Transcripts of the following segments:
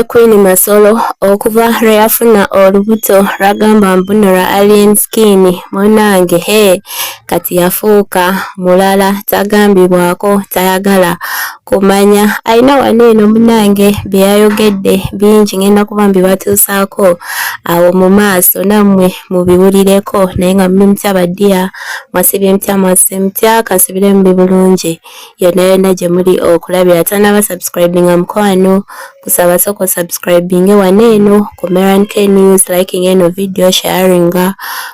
Queen Masolo okuva lwe yafuna olubuto lwagamba mbuno lwa alien skin munange kati yafuuka mulala tagambibwako tayagala kumanya alina waneeno munange byayogedde bingi ngenda kuba mbibatuusaako awo mu maaso nammwe mubiwulireko naye nga muli mutya baddiya mwasibye mutya mwasibye mutya kasibire mu bulungi yonna yonna gye muli okulabira tanaba subscribinga mukwano kusaba soko subscribing waneeno ku Meran K News, liking eno video, sharing,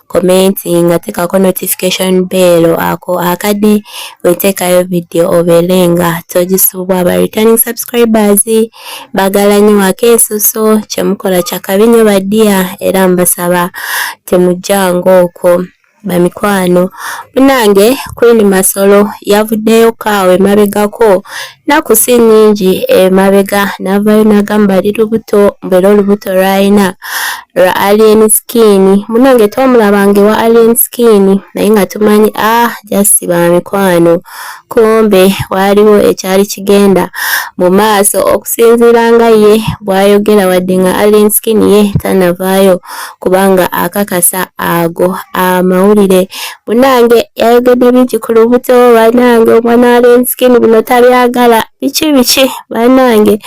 commenting, tekako notification bell ako akade wetekayo video obelenga togisubwa aba returning subscribers bagala nnyo akeesuso kyemukola kyakabi nnyo baddiya era mbasaba temujjango okwo bamikwano munange Queen Masolo yavuddeyo kaawe mabegako nakusi nnyingi emabega navayo nagamba ali lubuto mbera olubuto lwalina lwa alien skin munange tomulabange wa alien skin naye nga tumanyi jasiba mikwano kumbe waliwo ekyali kigenda mu maaso okusinziira nga ye bwayogera wadde nga alien skin ye tanavaayo kubanga akakasa ago amawulire munange yayogedde bingi ku lubuto banange omwana alien skin buno tabyagala biki banange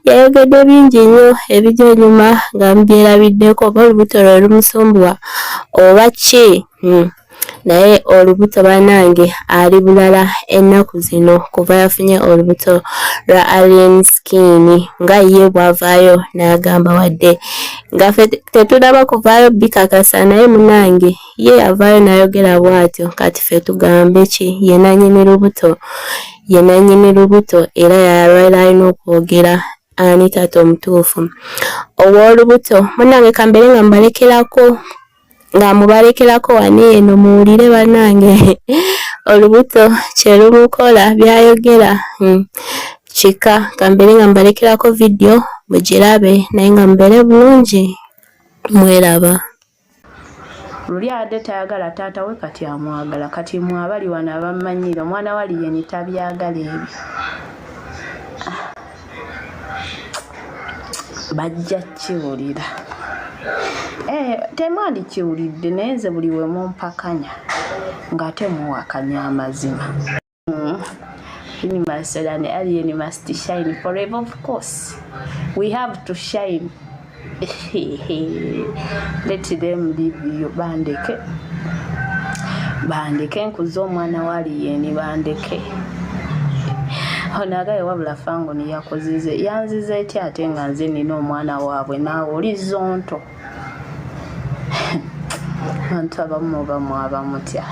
yayogedde bingi nnyo ebijja nyuma nga mbyerabiddeko oba olubuto lwe lumusumbuwa oba ki naye olubuto banange ali bulala ennaku zino kuva yafunye olubuto lwa alien skin nga ye bwavaayo n'agamba wadde nga ffe tetulaba kuvaayo bikakasa naye munange ye avaayo n'ayogera bw'atyo kati ffe tugambe ki ye nannyini lubuto era yalwala alina okwogera ani taata omutuufu ow'olubuto munange kambere nga mubalekerako waneeno muwulire banange olubuto kyerumukola byayogera kika kambere nga mbalekerako video mugirabe naye nga mbere bulungi mweraba. Luli adde tayagala taata we kati amwagala kati mwabali wano abamanyira omwana wali yeni tabyagala ebyo bajja kiwulira temwandi kiwulidde naye nze buli we mumpakanya ng'ate muwakanya amazima. Queen Masolo and alien must shine forever, of course. We have to shine. Let them leave you. Bandeke nkuze omwana wali yeni bandeke. Onagaye wabula fango ni yakozize yanzize etya ate nga nze nina omwana waabwe naawe oli zonto. Bantu abamu bamwaba mutya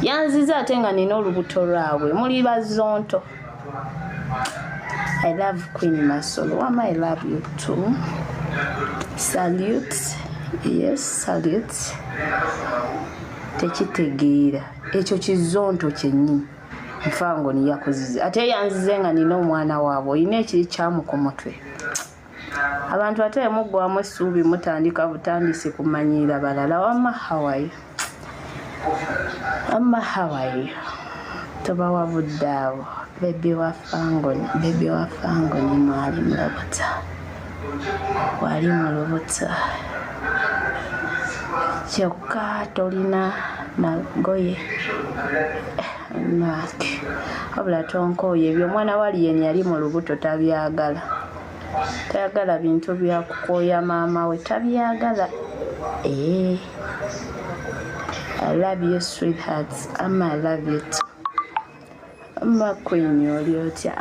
yanzize ate nga nina olubuto lwabwe muli bazonto. I love Queen Masolo. Wama, I love you too. Salute. Yes, salute. Tekitegeera ekyo kizonto kyennyini nfango ni yakozize ate yanzize nga nina omwana waabwe olina ekiri kyamu ku mutwe. Abantu ate muggwamu essuubi mutandika butandisi kumanyira balala. Wama, hawaii toba wavudde abo bebi wa fango ni mwali mulubuto wali mulubuto kyokka tolina nagoye naki wabula tonkooye ebyo omwana wali yeni yali mu lubuto tabyagala bintu byakukooya maama we tabyagala. I love you sweethearts. I love you too. Queen oli otya